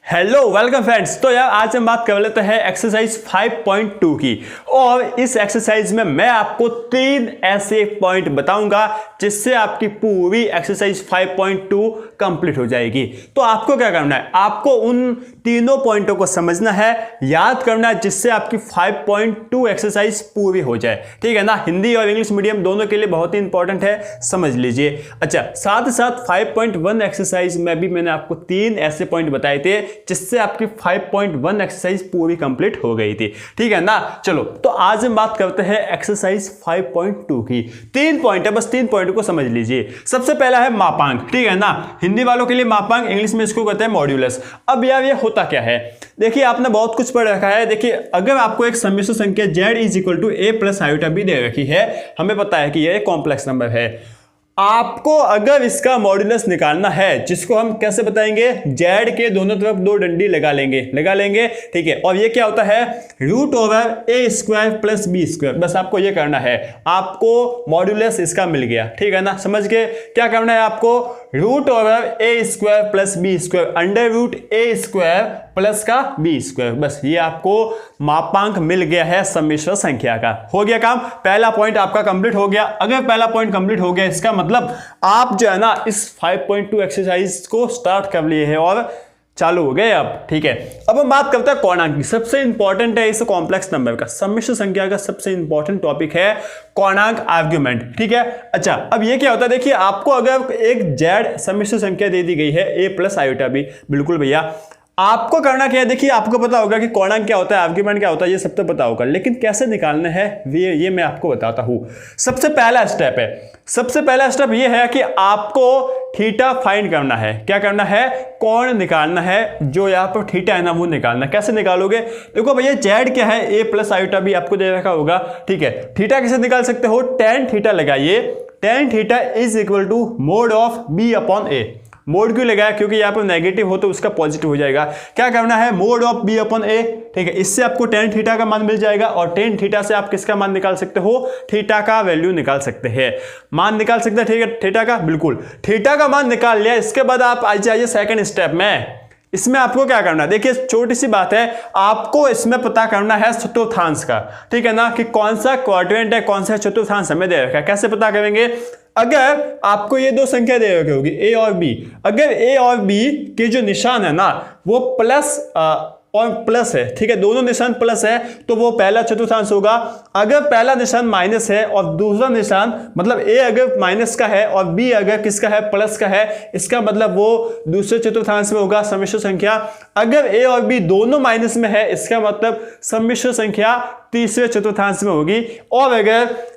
Hello welcome friends. तो यार आज हम बात कर लेते हैं एक्सरसाइज 5.2 की। और इस एक्सरसाइज में मैं आपको 3 ऐसे पॉइंट बताऊंगा जिससे आपकी पूरी एक्सरसाइज 5.2 कंप्लीट हो जाएगी। तो आपको क्या करना है, आपको उन तीनों पॉइंटों को समझना है, याद करना है, जिससे आपकी 5.2 एक्सरसाइज पूरी हो जाए। ठीक है ना। हिंदी और इंग्लिश मीडियम दोनों के लिए बहुत ही इंपॉर्टेंट है, समझ लीजिए। अच्छा, साथ ही साथ 5.1 एक्सरसाइज में भी मैंने आपको 3 ऐसे पॉइंट बताए थे जिससे आपकी 5.1 एक्सरसाइज पूरी कंप्लीट हो गई थी। ठीक है ना। चलो, तो आज हम बात करते हैं एक्सरसाइज 5.2 की। 3 पॉइंट है, बस 3 पॉइंट को समझ लीजिए। सबसे पहला है मापांक। ठीक है ना। हिंदी वालों के लिए मापांक, इंग्लिश में इसको कहते हैं मॉड्यूलस। अब यार ये होता क्या है, देखिए आपने बहुत कुछ पढ़ रखा है। देखिए अगर आपको एक सम्मिश्र संख्या z is equal to a plus iota b दे रखी है, हमें पता है कि यह कॉम्प्लेक्स नंबर है। आपको अगर इसका मॉड्यूलस निकालना है, जिसको हम कैसे बताएंगे, z के दोनों तरफ 2 डंडी लगा लेंगे। ठीक है। और ये क्या होता है, root over a square plus b square. बस आपको ये करना है, आपको मॉड्यूलस इसका मिल गया। ठीक है ना। समझ के क्या करना है आपको, root over a square plus b square under root a square plus का बी स्क्वायर। बस ये आपको मापांक मिल गया है सम्मिश्र संख्या का। हो गया काम, पहला पॉइंट आपका कंप्लीट हो गया। अगर पहला पॉइंट कंप्लीट हो गया, इसका मतलब आप जो है ना इस 5.2 एक्सरसाइज को स्टार्ट कर लिए हैं और चालू हो गए अब। ठीक है। अब हम बात करते हैं कोणांक की। सबसे इंपॉर्टेंट है इस कॉम्प्लेक्स नंबर का, सम्मिश्र संख्या का सबसे इंपॉर्टेंट टॉपिक है कोणांक आर्ग्यूमेंट। ठीक है। अच्छा, अब ये क्या होता है, देखिए आपको अगर एक z सम्मिश्र संख्या दे दी गई है a प्लस आयोटा b, बिल्कुल भैया आपको करना क्या है, देखिए आपको पता होगा कि कोणांक क्या होता है, आर्ग्यूमेंट क्या होता है, ये सब तो पता होगा, लेकिन कैसे निकालना है ये मैं आपको बताता हूं। सबसे पहला स्टेप ये है कि आपको थीटा फाइंड करना है। क्या करना है, कोण निकालना है। जो यहां पर थीटा है ना, वो निकालना। कैसे निकालोगे, देखो भैया z क्या है, a प्लस आयोटा b आपको दे रखा होगा। ठीक है। थीटा कैसे निकाल सकते हो, tan थीटा लगाइए। tan theta is equal to mod of b upon a। Mod क्यों लगाया, क्योंकि यहां पर नेगेटिव हो तो उसका पॉजिटिव हो जाएगा। क्या करना है, mode of b upon a। ठीक है। इससे आपको tan थीटा का मान मिल जाएगा और tan थीटा से आप किसका मान निकाल सकते हो, थीटा का वैल्यू निकाल सकते हैं। मान निकाल सकते हैं। ठीक है, थीटा का, बिल्कुल थीटा का मान निकाल लिया। इसके बाद आप आ जाइए सेकंड स्टेप में। इसमें आपको क्या करना है, देखिए छोटी सी बात है, आपको इसमें पता करना है चतुर्थांश का। ठीक है ना, कि कौन सा क्वाड्रेंट है, कौन सा चतुर्थांश हमें दे रखा है। कैसे पता करेंगे, अगर आपको ये 2 संख्या दे रखी होगी a और b, अगर a और b के जो निशान है ना वो प्लस और प्लस है, ठीक है, दोनों निशान प्लस है, तो वो पहला चतुर्थांश होगा। अगर पहला निशान माइनस है और दूसरा निशान, मतलब a अगर माइनस का है और b अगर किसका है, प्लस का है, इसका मतलब वो दूसरे चतुर्थांश में होगा सम्मिश्र संख्या। अगर a और b दोनों माइनस में है, इसका मतलब सम्मिश्र संख्या तीसरे चतुर्थांश में होगी। और अगर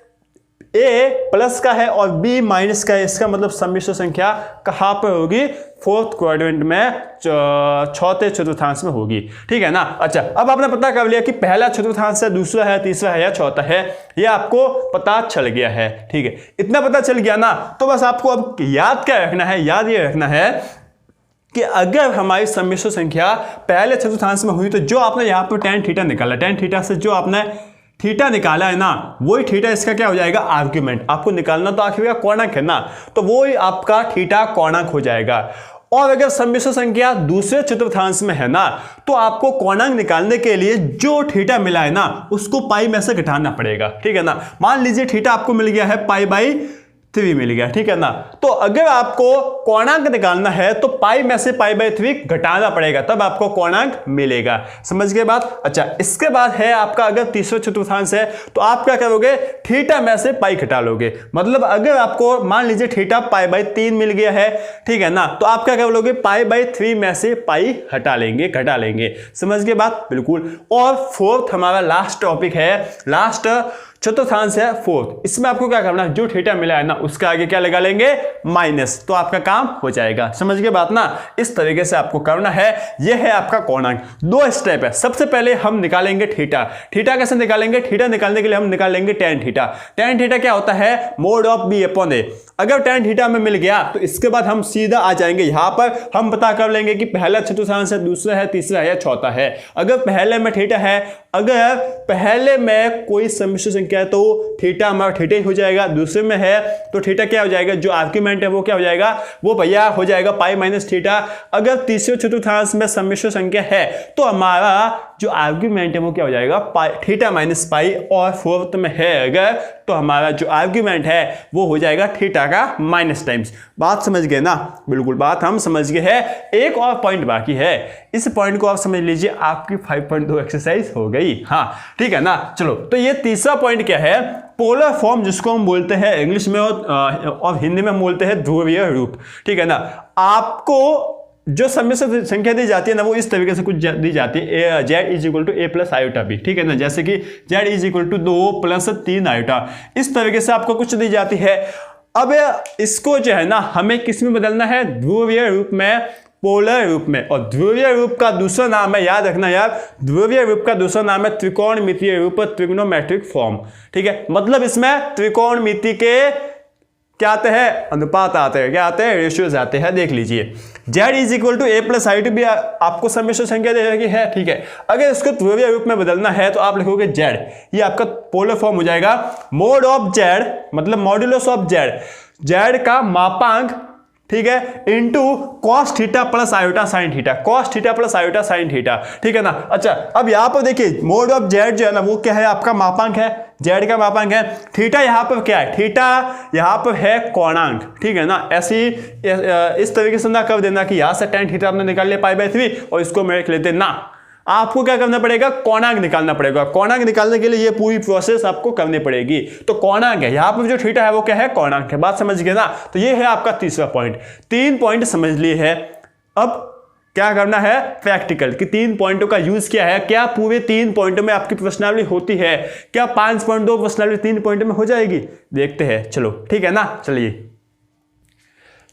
a प्लस का है और b माइनस का है, इसका मतलब सम्मिश्र संख्या कहां पर होगी, फोर्थ क्वाड्रेंट में, चौथे चतुर्थांश में होगी। ठीक है ना। अच्छा, अब आपने पता कर लिया कि पहला चतुर्थांश है, दूसरा है, तीसरा है या चौथा है, ये आपको पता चल गया है। ठीक है, इतना पता चल गया ना, तो बस आपको अब याद क्या रखना है, याद ये रखना है कि अगर हमारी सम्मिश्र संख्या पहले चतुर्थांश में हुई, तो जो आपने यहां पर tan थीटा निकाला, tan थीटा से जो आपने थीटा निकाला है ना, वही थीटा इसका क्या हो जाएगा, आर्ग्यूमेंट। आपको निकालना तो आखिर कोणांक है ना, तो वो ही आपका थीटा कोणांक हो जाएगा। और अगर सम्मिश्र संख्या दूसरे चतुर्थांश में है ना, तो आपको कोणांक निकालने के लिए जो थीटा मिला है ना, उसको पाई में से घटाना पड़ेगा। ठीक है ना। मान लीजिए थीटा आपको मिल गया है π/3 मिल गया। ठीक है ना। तो अगर आपको कोणांक निकालना है तो पाई में से π/3 घटाना पड़ेगा, तब आपको कोणांक मिलेगा। समझ गए बात। अच्छा, इसके बाद है आपका, अगर तीसरा चतुर्थांश है तो आप क्या करोगे, थीटा में से पाई घटा लोगे। मतलब अगर आपको मान लीजिए थीटा π/3 मिल गया है, ठीक है ना, तो आप क्या कर लोगे, π/3 में से पाई घटा लेंगे। समझ गए बात, बिल्कुल। और फोर्थ हमारा लास्ट टॉपिक है, लास्ट चतुर्थांश है फोर्थ। इसमें आपको क्या करना है, जो थीटा मिला है ना, उसका आगे क्या लगा लेंगे, माइनस, तो आपका काम हो जाएगा। समझ गए बात ना। इस तरीके से आपको करना है। यह है आपका कोणांक। 2 स्टेप है। सबसे पहले हम निकालेंगे थीटा। थीटा कैसे निकालेंगे, थीटा निकालने के लिए हम निकालेंगे tan थीटा। tan थीटा क्या होता है, mode of b upon a। अगर tan थीटा में मिल गया तो इसके बाद हम सीधा आ जाएंगे यहां पर, हम पता कर लेंगे कि पहला चतुर्थांश है, दूसरा है, तीसरा है या चौथा है। अगर पहले में थीटा है, अगर पहले में कोई सम्मिश्र संख्या संख्या है तो थीटा हमारा थीटा ही हो जाएगा, दूसरे में है तो थीटा क्या हो जाएगा, जो आर्ग्यूमेंट है वो क्या हो जाएगा, वो भैया हो जाएगा पाई माइनस थीटा। अगर तीसरे चतुर्थांश में सम्मिश्र संख्या है तो हमारा जो आर्ग्यूमेंट है वो क्या हो जाएगा, थीटा माइनस पाई, और फोर्थ में है अगर तो हमारा जो आर्ग्यूमेंट है वो हो जाएगा थीटा का माइनस टाइम्स। बात समझ गए ना, बिल्कुल बात हम समझ गए हैं। एक और पॉइंट बाकी है, इस पॉइंट को आप समझ लीजिए, आपकी 5.2 एक्सरसाइज हो गई। हाँ ठीक है ना। चलो तो ये तीसरा पॉइंट क्या है, पोलर फॉर्म, जिसको हम बोलते हैं इंग्लिश में और हिंदी में हम बोलते हैं ध्रुवीय रूप। ठीक है ना। आपको जो सम्मिश्र संख्या दी जाती है ना वो इस तरीके से कुछ दी जाती है, z is equal to a plus iota b। ठीक है ना, जैसे कि z is equal to 2 plus 3 iota, इस तरीके से आपको कुछ दी जाती है। अब इसको जो है ना हमें किस में बदलना है, ध्रुवीय रूप में, पोलर रूप में। और ध्रुवीय रूप का दूसरा नाम है, याद रखना यार, ध्रुवीय रूप का दूसरा नाम है त्रिकोणमितीय रूप, ट्रिग्नोमेट्रिक फॉर्म। ठीक है, मतलब इसमें त्रिकोणमिति के क्या आते हैं, अनुपात आते हैं, क्या आते हैं, रेशियोज आते हैं। देख लीजिए z is equal to a plus i टू भी आपको सम्मिश्र संख्या दे रखी है। ठीक है, अगर इसको ध्रुवीय रूप में बदलना है तो आप लिखोगे z, ये आपका पोलर फॉर्म हो जाएगा। मोड ऑफ z मतलब मॉड्यूलस ऑफ z का मापांक, ठीक है, into cos theta plus iota sine theta, cos theta plus iota sine theta. ठीक है ना। अच्छा अब यहां पर देखिए मोड ऑफ z जो है ना वो क्या है, आपका मापांक है, z का मापांक है। थीटा यहां पर क्या है, थीटा यहां पर है कोणांक। ठीक है ना, ऐसी इस तरीके से ना कर देना कि यहां से tan थीटा आपने निकाल लिया π/3 और इसको मेरे लेते ना, आपको क्या करना पड़ेगा, कोणांक निकालना पड़ेगा। कोणांक निकालने के लिए ये पूरी प्रोसेस आपको करनी पड़ेगी। तो कोणांक है, यहां पर जो थीटा है वो क्या है, कोणांक है। बात समझ गए ना। तो ये है आपका तीसरा पॉइंट। 3 पॉइंट समझ लिए है। अब क्या करना है, प्रैक्टिकल कि 3 पॉइंटों का यूज क्या है, क्या पूरे 3 पॉइंटों में आपकी प्रश्नावली होती है, क्या 5.2 प्रश्नावली 3 पॉइंटों में हो जाएगी, देखते हैं। चलो ठीक है ना। चलिए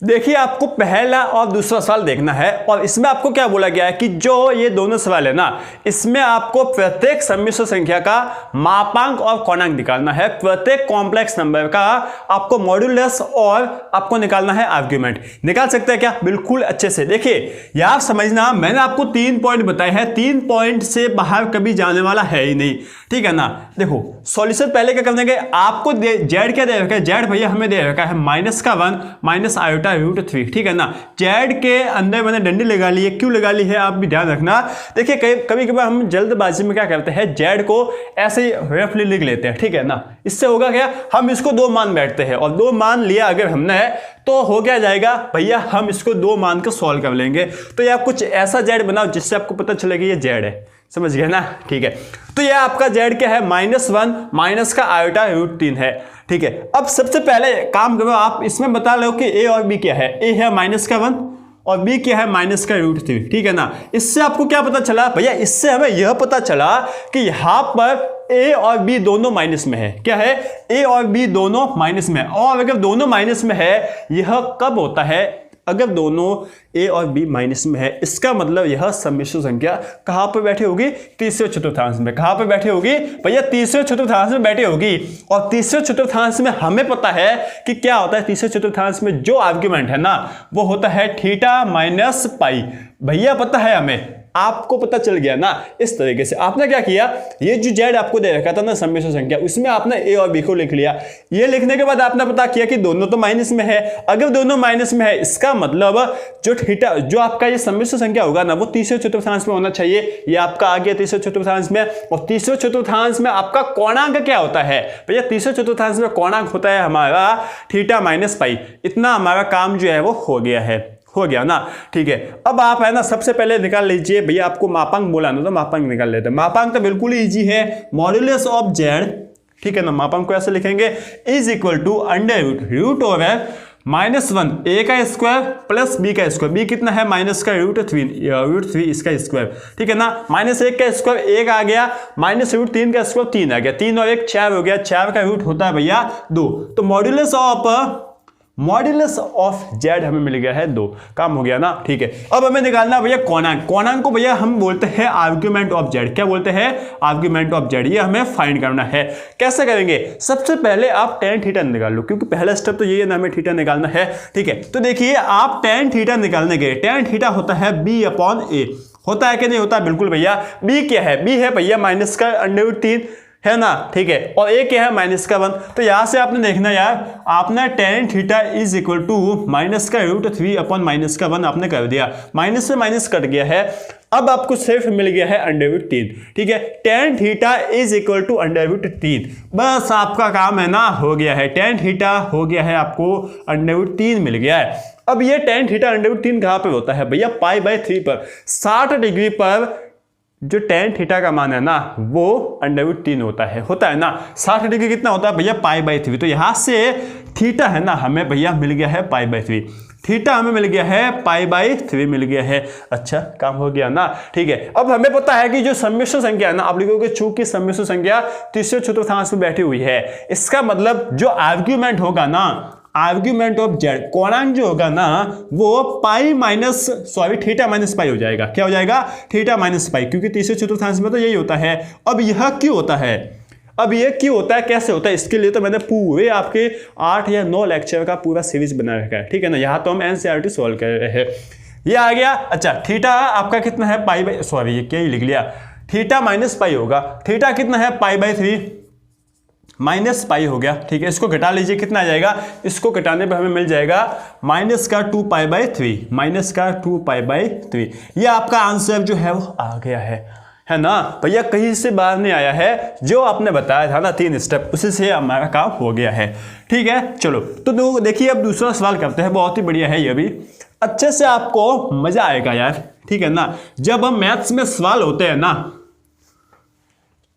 देखिए, आपको पहला और दूसरा सवाल देखना है और इसमें आपको क्या बोला गया है कि जो ये दोनों सवाल है ना, इसमें आपको प्रत्येक सम्मिश्र संख्या का मापांक और कोणांक निकालना है। प्रत्येक कॉम्प्लेक्स नंबर का आपको मॉड्यूलस और आपको निकालना है आर्ग्यूमेंट। निकाल सकते हैं क्या, बिल्कुल अच्छे से। देखिए यार समझना, मैंने आपको 3 पॉइंट बताए हैं, 3 पॉइंट से बाहर कभी जाने वाला है ही नहीं। ठीक है ना। देखो सॉल्यूशन पहले क्या करने के, आपको जेड क्या दे रखा है, जेड भैया हमें दे रखा है -1 माइनस आयोटा √3। ठीक है ना। जेड के अंदर मैंने डंडी लगा ली है, क्यों लगा ली है आप भी ध्यान रखना। देखिए कभी कभी हम जल्दबाजी में क्या करते हैं, जेड को ऐसे ही रफली लिख लेते हैं। ठीक है ना, इससे होगा क्या, हम इसको 2 मान बैठते हैं और 2 मान लिया अगर हमने तो हो क्या जाएगा भैया, हम इसको 2 मान को सॉल्व कर लेंगे। तो या कुछ ऐसा जेड बनाओ जिससे आपको पता चलेगा ये जेड है, समझ गए ना। ठीक है, तो ये आपका z क्या है, -1 माइनस का आयोटा √3 है। ठीक है, अब सबसे पहले काम करो, आप इसमें बता लो कि a और b क्या है। a है -1 और b क्या है -√3। ठीक है ना। इससे आपको क्या पता चला भैया, इससे हमें यह पता चला कि यहां पर a और b दोनों माइनस में है। क्या है, a और b दोनों माइनस में है। और अगर दोनों माइनस में है, यह कब होता है, अगर दोनों a और b माइनस में है, इसका मतलब यह सम्मिश्र संख्या कहां पर बैठी होगी, तीसरे चतुर्थांश में। कहां पर बैठी होगी भैया, तीसरे चतुर्थांश में बैठी होगी। और तीसरे चतुर्थांश में हमें पता है कि क्या होता है, तीसरे चतुर्थांश में जो आर्ग्यूमेंट है ना वो होता है थीटा माइनस पाई। भैया पता है हमें, आपको पता चल गया ना। इस तरीके से आपने क्या किया, ये जो जेड आपको दे रखा था ना सम्मिश्र संख्या, उसमें आपने ए और बी को लिख लिया। ये लिखने के बाद आपने पता किया कि दोनों तो माइनस में है। अगर दोनों माइनस में है, इसका मतलब जो थीटा, जो आपका ये सम्मिश्र संख्या होगा ना वो तीसरे चतुर्थांश में होना चाहिए। ये आपका आ गया तीसरे चतुर्थांश में। और तीसरे चतुर्थांश में आपका कोणांक क्या होता है भैया, तीसरे चतुर्थांश में कोणांक होता है हमारा थीटा माइनस पाई। इतना हमारा काम जो है वो हो गया है, हो गया ना। ठीक है, अब आप है ना सबसे पहले निकाल लीजिए भैया, आपको मापांक बोला ना तो मापांक निकाल लेते हैं। मापांक तो बिल्कुल इजी है, मॉड्यूलस ऑफ जेड। ठीक है ना, मापांक को ऐसे लिखेंगे, is equal to √root over -1 a का स्क्वायर प्लस b का स्क्वायर। b कितना है, माइनस का √3 इसका स्क्वायर। ठीक है ना, -1 का स्क्वायर 1 आ गया, -√3 का स्क्वायर 3 आ गया, 3 और 1 4 हो गया, 4 का रूट होता है भैया 2। तो मॉड्यूलस ऑफ जेड हमें मिल गया है 2। काम हो गया ना। ठीक है, अब हमें निकालना भैया कोणांक। कोणांक को भैया हम बोलते हैं आर्ग्यूमेंट ऑफ जेड। क्या बोलते हैं, आर्ग्यूमेंट ऑफ जेड। ये हमें फाइंड करना है। कैसे करेंगे, सबसे पहले आप tan थीटा निकाल लो, क्योंकि पहला स्टेप तो ये है ना, हमें थीटा निकालना है। ठीक है, तो देखिए आप tan थीटा निकालने के, tan थीटा होता है b/a। होता है कि नहीं होता, बिल्कुल भैया। b क्या है, b है भैया माइनस का √3। है ना, ठीक है। और एक क्या है माइनस का 1, तो यहां से आपने देखना यार, आपने tan theta is equal to minus का √3 अपॉन माइनस का 1 आपने कर दिया, माइनस से माइनस कट गया है। अब आपको सिर्फ मिल गया है √3, ठीक है। tan theta is equal to √3, बस आपका काम है ना हो गया है, tan थीटा हो गया है, आपको √3 मिल गया है। अब ये tan थीटा √3 कहां पे होता है भैया, π/3 पर, 60 डिग्री पर जो tan थीटा का मान है ना वो √3 होता है ना। 60 डिग्री कितना होता है भैया, π/3। तो यहां से थीटा है ना हमें भैया मिल गया है π/3, थीटा हमें मिल गया है π/3 मिल गया है। अच्छा काम हो गया ना, ठीक है। अब हमें पता है कि जो सम्मिश्र संख्या है ना, आप लिखोगे चूंकि सम्मिश्र संख्या तीसरे चतुर्थांश में बैठी हुई है, इसका मतलब जो आर्ग्यूमेंट होगा ना, आर्ग्यूमेंट ऑफ जेड, कोणांक जो होगा ना वो थीटा माइनस पाई हो जाएगा। क्या हो जाएगा, थीटा माइनस पाई, क्योंकि तीसरे चतुर्थांश में तो यही होता है। अब यह क्यों होता है, अब ये क्यों होता है, कैसे होता है, इसके लिए तो मैंने पूरे आपके 8 या 9 लेक्चर का पूरा सीरीज बना रखा है, ठीक है ना। यहाँ तो हम एनसीईआरटी सॉल्व कर रहे हैं। ये आ गया। अच्छा थीटा आपका कितना है, ये क्या ही लिख लिया, थीटा माइनस पाई होगा। थीटा कितना है, π/3 माइनस पाई हो गया, ठीक है। इसको घटा लीजिए, कितना आ जाएगा, इसको घटाने पर हमें मिल जाएगा माइनस का 2π/3, माइनस का 2π/3। ये आपका आंसर जो है वो आ गया है ना भैया, कहीं से बाहर नहीं आया है, जो आपने बताया था ना 3 स्टेप, उसी से हमारा काम हो गया है, ठीक है। चलो तो देखिए अब दूसरा सवाल करते हैं, बहुत ही बढ़िया है ये भी, अच्छे से आपको मजा आएगा यार, ठीक है ना। जब हम मैथ्स में सवाल होते हैं ना,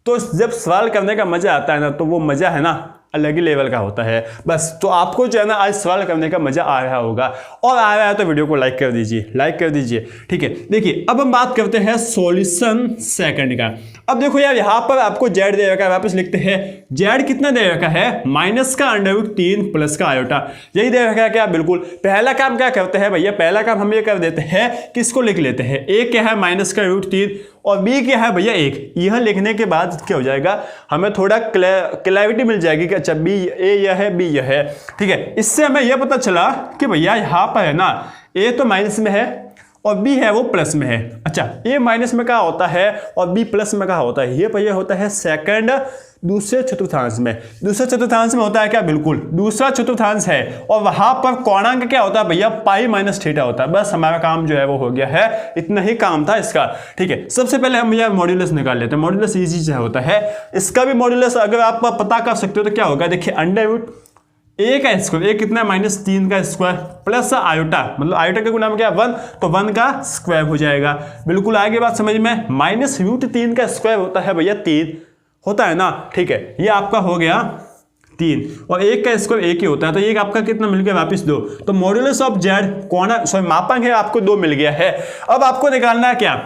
तो जब सवाल करने का मजा आता है ना, तो वो मजा है ना अलग ही लेवल का होता है। बस तो आपको जो है ना आज सवाल करने का मजा आ रहा होगा, और आ रहा है तो वीडियो को लाइक कर दीजिए, ठीक है। देखिए अब हम बात करते हैं सॉल्यूशन सेकंड का। अब देखो यार यहाँ पर आपको जेड दे रखा है, वापस लिखते हैं, जेड कितना दे रखा है, माइनस का √3 प्लस का आयोटा, यही दे रखा है क्या, बिल्कुल। पहला काम क्या करते हैं भैया, पहला काम हम ये कर देते हैं कि इसको लिख लेते हैं, ए क्या है माइनस का √3 और बी क्या है भैया 1। यह लिखने के बाद क्या हो जाएगा, हमें थोड़ा क्लैरिटी मिल जाएगी कि अच्छा बी ए यह है, बी यह है, ठीक है। इससे हमें यह पता चला कि भैया यहाँ पर है ना ए तो माइनस में है और बी है वो प्लस में है। अच्छा ए माइनस में कहाँ होता है और बी प्लस में कहाँ होता है, ये भैया होता है सेकंड दूसरे चतुर्थांश में। दूसरे चतुर्थांश में होता है क्या, बिल्कुल दूसरा चतुर्थांश है, और वहां पर कोणांक क्या होता है भैया, π-θ होता है। बस हमारा काम जो है वो हो गया है, इतना ही काम था इसका, ठीक है। सबसे पहले हम भैया मॉड्यूलस निकाल लेते हैं, मॉड्यूलस इजी से होता है। इसका भी मॉड्यूलस अगर आप पता कर सकते हो तो क्या होगा, देखिए √a का स्क्वायर, a कितना है -3 का स्क्वायर प्लस आयोटा, मतलब आयोटा के गुणा में क्या 1, तो 1 का स्क्वायर हो जाएगा। बिल्कुल आगे बात समझ में, -√3 का स्क्वायर होता है भैया 3 होता है ना, ठीक है। ये आपका हो गया 3 और 1 का स्क्वायर 1 ही होता है, तो एक आपका कितना मिल गया वापस 2। तो मॉड्यूलस ऑफ जेड मापांक है आपको 2 मिल गया है। अब आपको निकालना है क्या,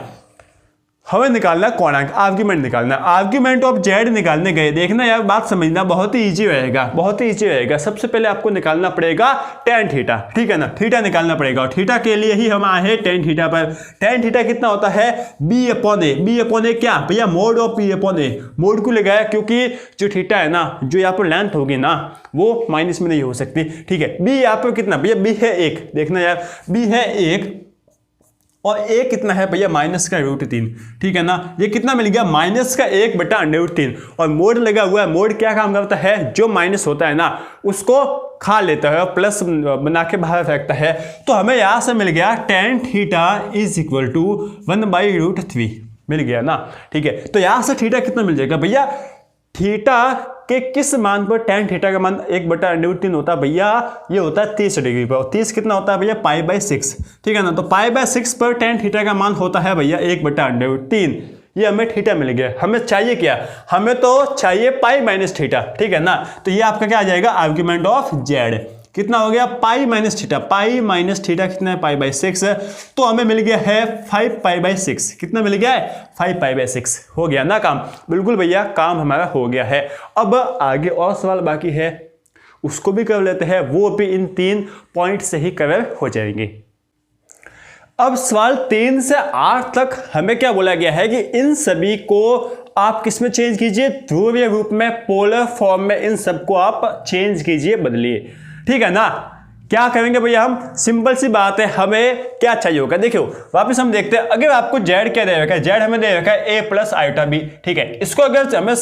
हमें निकालना कोणांक, आर्ग्यूमेंट निकालना। आर्ग्यूमेंट ऑफ जेड निकालने गए, देखना यार बात समझना, बहुत ही इजी रहेगा, सबसे पहले आपको निकालना पड़ेगा tan थीटा, ठीक है ना, थीटा निकालना पड़ेगा, और थीटा के लिए ही हम आए हैं tan थीटा पर। tan थीटा कितना होता है, b/a क्या भैया, मोड ऑफ p/a, मोड को लगाया क्योंकि जो थीटा है ना, जो यहाँ पर लेंथ होगी ना वो माइनस में नहीं हो सकती, ठीक है। b यहाँ पर कितना भैया, b है 1, देखना यार b है 1 और a कितना है भैया माइनस का √3, ठीक है ना। ये कितना मिल गया, -1/√3, और मोड लगा हुआ है। मोड क्या काम करता है, जो माइनस होता है ना उसको खा लेता है और प्लस बना के बाहर फेंकता है। तो हमें यहां से मिल गया tan theta is equal to 1/√3 मिल गया ना, ठीक है। तो यहां से थीटा कितना मिल जाएगा भैया, थीटा के किस मान पर tan थीटा का मान 1/√3 होता है भैया, ये होता है 30 डिग्री पर, और 30 कितना होता है भैया π/6, ठीक है ना। तो π/6 पर tan थीटा का मान होता है भैया 1/√3। ये हमें थीटा मिल गया। हमें चाहिए क्या, हमें तो चाहिए π-θ, ठीक है ना। तो ये आपका क्या आ जाएगा, आर्ग्यूमेंट ऑफ जेड कितना हो गया, π-θ, π-θ कितना है π/6, तो हमें मिल गया है 5π/6, कितना मिल गया है 5π/6, हो गया ना काम। बिल्कुल भैया काम हमारा हो गया है। अब आगे और सवाल बाकी है, उसको भी कर लेते हैं, वो भी इन 3 पॉइंट से ही कवर हो जाएंगे। अब सवाल 3 से 8 तक हमें क्या बोला गया है कि इन सभी को आप किस में चेंज कीजिए, ध्रुवीय रूप में, पोलर फॉर्म में इन सबको आप चेंज कीजिए, बदलिए, ठीक है ना। क्या करेंगे भैया, हम सिंपल सी बात है, हमें क्या चाहिए होगा। देखो वापस हम देखते हैं, अगर आपको जेड क्या दे रखा है, जेड हमें दे रखा है ए प्लस आयोटा बी, ठीक है। इसको अगर हमें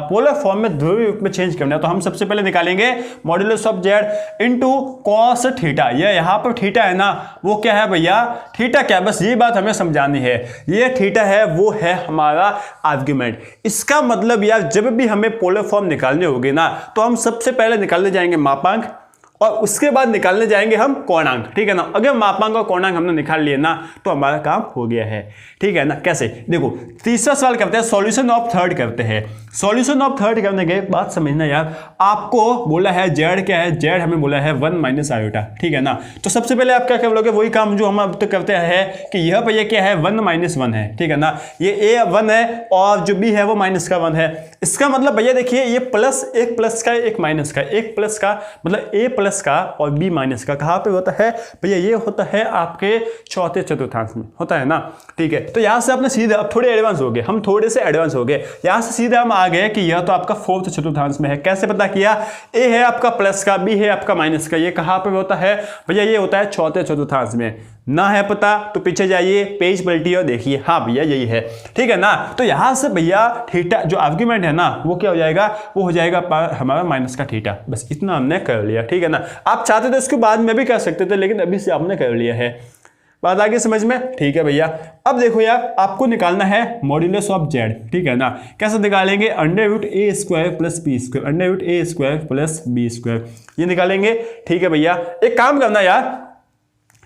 पोलर फॉर्म में ध्रुवीय रूप में चेंज करना है तो हम सबसे पहले निकालेंगे modulus of Z into cos theta. ये यहाँ पर थीटा है ना, वो क्या है भैया, थीटा क्या, बस ये बात हमें समझानी है। ये थीटा है, वो है हमारा आर्ग्यूमेंट। इसका मतलब यार जब भी हमें पोलर फॉर्म निकालने होगी ना, तो हम सबसे पहले निकालने जाएंगे मापांक और उसके बाद निकालने जाएंगे हम कोणांक, ठीक है ना। अगर मापांक और कोणांक हमने निकाल लिए ना तो हमारा काम हो गया है, ठीक है ना। कैसे, देखो तीसरा सवाल करते हैं, सॉल्यूशन ऑफ थर्ड करते हैं। सॉल्यूशन ऑफ थर्ड करने के बाद समझना यार, आपको बोला है जेड क्या है, जेड हमें बोला है 1 माइनस आयोटा, ठीक है ना। तो सबसे पहले आप क्या करोगे, वही काम जो हम अब तक करते हैं कि यह भैया क्या है 1 माइनस 1 है, ठीक है ना। ये ए 1 है और जो बी है वो माइनस का 1 है। इसका मतलब भैया देखिए ये प्लस, एक प्लस का एक माइनस का, एक प्लस का मतलब ए प्लस का और बी माइनस का कहां पे होता है भैया, ये होता है आपके चौथे चतुर्थांश में होता है ना, ठीक है। तो यहां से आपने सीधे, अब थोड़े एडवांस हो गए, हम थोड़े से एडवांस हो गए, यहां से सीधे हम आ गए कि यह तो आपका फोर्थ चतुर्थांश में है। कैसे पता किया, ए है आपका प्लस का, बी है आपका माइनस का, ये कहां पे होता है भैया, ये होता है चौथे चतुर्थांश में। ना है पता तो पीछे जाइए, पेज पलटिए और देखिए, हाँ भैया यही है, ठीक है ना। तो यहां से भैया थीटा जो आर्गुमेंट है ना, वो क्या हो जाएगा, वो हो जाएगा हमारा माइनस का थीटा। बस इतना हमने कर लिया, ठीक है ना। आप चाहते तो इसके बाद में भी कर सकते थे, लेकिन अभी से आपने कर लिया है। बात आगे समझ में, ठीक है भैया। अब देखो यार, आपको निकालना है मॉड्यूलस ऑफ जेड, ठीक है ना। कैसे निकालेंगे, under root a square plus b square, under root a square plus b square, ये निकालेंगे, ठीक है भैया। एक काम करना यार,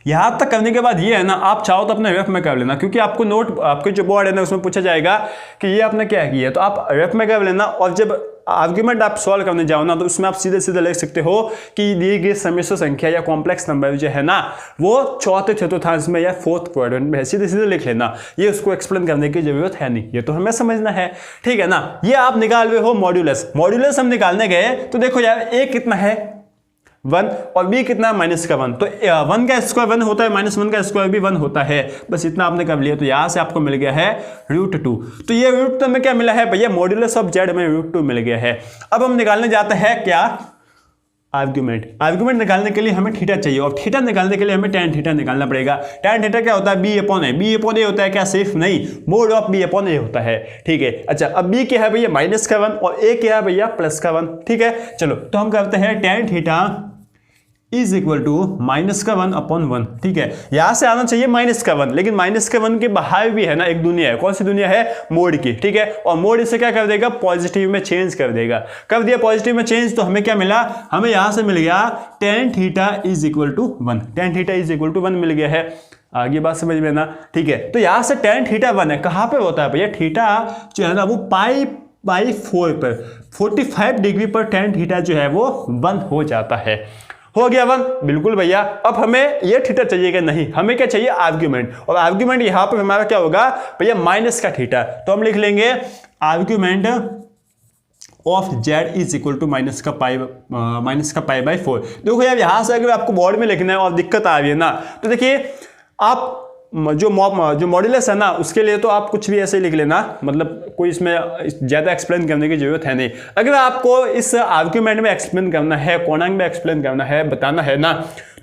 यहां तक करने के बाद ये है ना, आप चाहो तो अपने रफ में कर लेना, क्योंकि आपको नोट, आपके जो बोर्ड है ना उसमें पूछा जाएगा कि ये आपने क्या किया है, तो आप रफ में कर लेना। और जब आर्ग्यूमेंट आप सॉल्व करने जाओ ना, तो उसमें आप सीधे सीधे लिख सकते हो कि दी गई सम्मिश्र संख्या या कॉम्प्लेक्स नंबर जो है ना, वो चौथे चतुर्थांश में या फोर्थ क्वाड्रेंट में है, सीधे सीधे लिख लेना। ये उसको एक्सप्लेन करने की जरूरत है नहीं, ये तो हमें समझना है, ठीक है ना। ये आप निकाल रहे हो मॉड्यूलस, मॉड्यूलस हम निकालने गए तो देखो यार, ए कितना है 1 और बी कितना माइनस का 1, तो 1 का स्क्वायर 1 होता है, माइनस 1 का स्क्वायर भी 1 होता है। बस इतना आपने कर लिया, तो यहां से आपको मिल गया है √2। तो ये √2 में क्या मिला है भैया, मॉड्यूलस ऑफ जेड में √2 मिल गया है। अब हम निकालने जाते हैं क्या, आर्ग्यूमेंट। आर्ग्यूमेंट निकालने के लिए हमें थीटा चाहिए, और थीटा निकालने के लिए हमें tan थीटा निकालना पड़ेगा। tan थीटा क्या होता है, b upon a, b upon a होता है क्या, सिर्फ नहीं, mode of b upon a होता है, ठीक है। अच्छा, अब b क्या है भैया माइनस का 1 और a क्या है भैया प्लस का 1, ठीक है। चलो तो हम करते हैं tan theta is equal to minus का 1 अपॉन 1, ठीक है। यहां से आना चाहिए माइनस का 1, लेकिन माइनस का 1 के बाहर भी है ना एक दुनिया है, कौन सी दुनिया है, मोड की, ठीक है। और मोड इसे क्या कर देगा, पॉजिटिव में चेंज कर देगा। कर दिया पॉजिटिव में चेंज, तो हमें क्या मिला, हमें यहां से मिल गया tan theta is equal to 1, tan theta is equal to 1 मिल गया है। आगे बात समझ में ना, ठीक है। तो यहां से tan थीटा 1 है, कहां पे होता है भैया, थीटा जो है ना वो π/4 पर 45 डिग्री पर tan थीटा जो है वो 1 हो जाता है। हो गया 1, बिल्कुल भैया। अब हमें ये थीटा चाहिए कि नहीं, हमें क्या चाहिए, आर्ग्यूमेंट। और आर्ग्यूमेंट यहां पर हमारा क्या होगा भैया, माइनस का थीटा। तो हम लिख लेंगे argument of z is equal to minus का π/4। देखो यार, यहां से अगर आपको बोर्ड में लिखना है और दिक्कत आ रही है ना, तो देखिए आप जो मॉड्यूलस है ना, उसके लिए तो आप कुछ भी ऐसे लिख लेना, मतलब कोई इसमें ज़्यादा एक्सप्लेन करने की जरूरत है नहीं। अगर आपको इस आर्ग्यूमेंट में एक्सप्लेन करना है, कोणांक में एक्सप्लेन करना है, बताना है ना,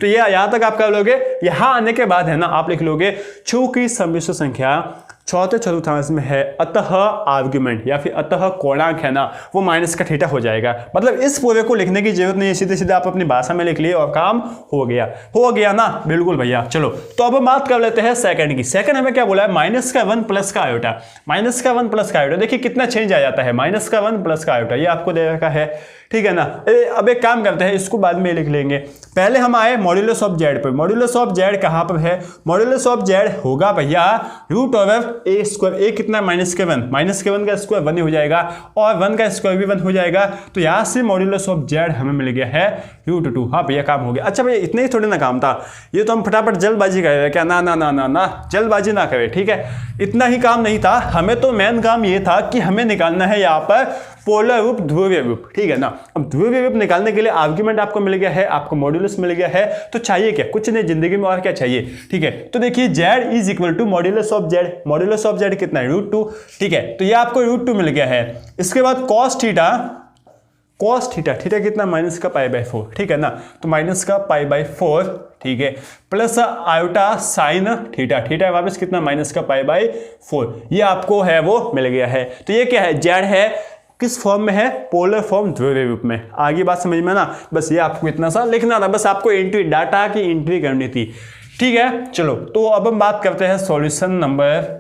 तो ये यहां तक आप कर लोगे। यहां आने के बाद है ना, आप लिख लोगे चूंकि सम्मिश्र संख्या चौथे चतुर्थांश में है, अतः आर्ग्यूमेंट या फिर अतः कोणांक है ना, वो माइनस का थीटा हो जाएगा। मतलब इस पूरे को लिखने की जरूरत नहीं है, सीधे सीधे आप अपनी भाषा में लिख लिए और काम हो गया ना, बिल्कुल भैया। चलो तो अब हम बात कर लेते हैं सेकंड की। सेकंड हमें क्या बोला है, माइनस का 1 प्लस का आयोटा, माइनस का 1 प्लस का आयोटा। देखिए कितना चेंज आ जाता है, माइनस का 1 प्लस का आयोटा, ये आपको दे रखा है, ठीक है ना। अब एक काम करते हैं, इसको बाद में लिख लेंगे। पहले हम आए मॉड्यूलस ऑफ जेड पर। मॉड्यूलस ऑफ जेड कहां पर है, मॉड्यूलस ऑफ जेड होगा भैया √a²। ए कितना, माइनस के 1, माइनस के 1 का स्क्वायर 1 हो जाएगा और 1 का स्क्वायर भी 1 हो जाएगा। तो यहां से मॉड्यूलस ऑफ जेड हमें मिल गया है √2। हाँ भैया काम हो गया। अच्छा भैया इतने ही थोड़े ना काम था, ये तो हम फटाफट जल्दबाजी कर रहे हैं क्या, ना ना ना ना ना, जल्दबाजी ना करें, ठीक है। इतना ही काम नहीं था, हमें तो मेन काम ये था कि हमें निकालना है यहाँ पर पोलर रूप, ध्रुवीय रूप, ठीक है ना। अब ध्रुवीय रूप निकालने के लिए आर्ग्यूमेंट आपको मिल गया है, आपको मॉड्यूलस मिल गया है, तो चाहिए क्या, कुछ नहीं जिंदगी में और क्या चाहिए, ठीक है। तो देखिए z is equal to modulus of z, modulus of z कितना है √2, ठीक है। तो ये आपको √2 मिल गया है। इसके बाद cos theta cos theta, theta कितना माइनस का पाई बाई 4, ठीक है ना, तो माइनस का पाई बाई 4, ठीक है, plus iota sine theta, theta वापस कितना माइनस का पाई बाई 4, ये आपको है वो मिल गया है। तो ये क्या है, जेड है, किस फॉर्म में है, पोलर फॉर्म, ध्रुवीय रूप में। आगे बात समझ में ना, बस ये आपको इतना सा लिखना था, बस आपको एंट्री डाटा की एंट्री करनी थी, ठीक है। चलो तो अब हम बात करते हैं सॉल्यूशन नंबर